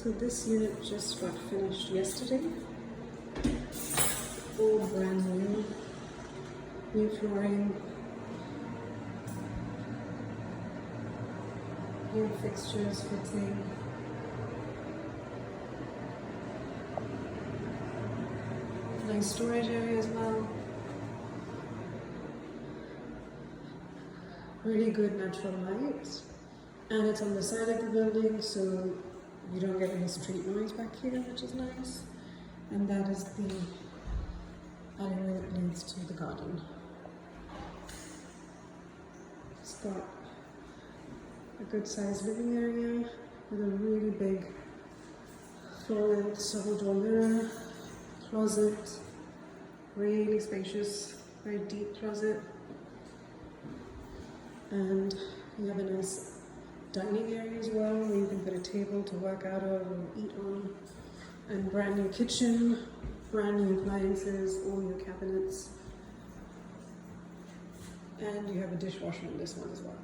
So this unit just got finished yesterday. All brand new flooring, new fixtures fitting. Nice storage area as well. Really good natural light, and it's on the side of the building, so you don't get any street noise back here, which is nice. And that is the alleyway that leads to the garden. It's got a good sized living area with a really big floor length double door mirror, closet, really spacious, very deep closet. And you have a nice dining area as well, where you can put a table to work out of or eat on. And brand new kitchen, brand new appliances, all new cabinets. And you have a dishwasher in this one as well.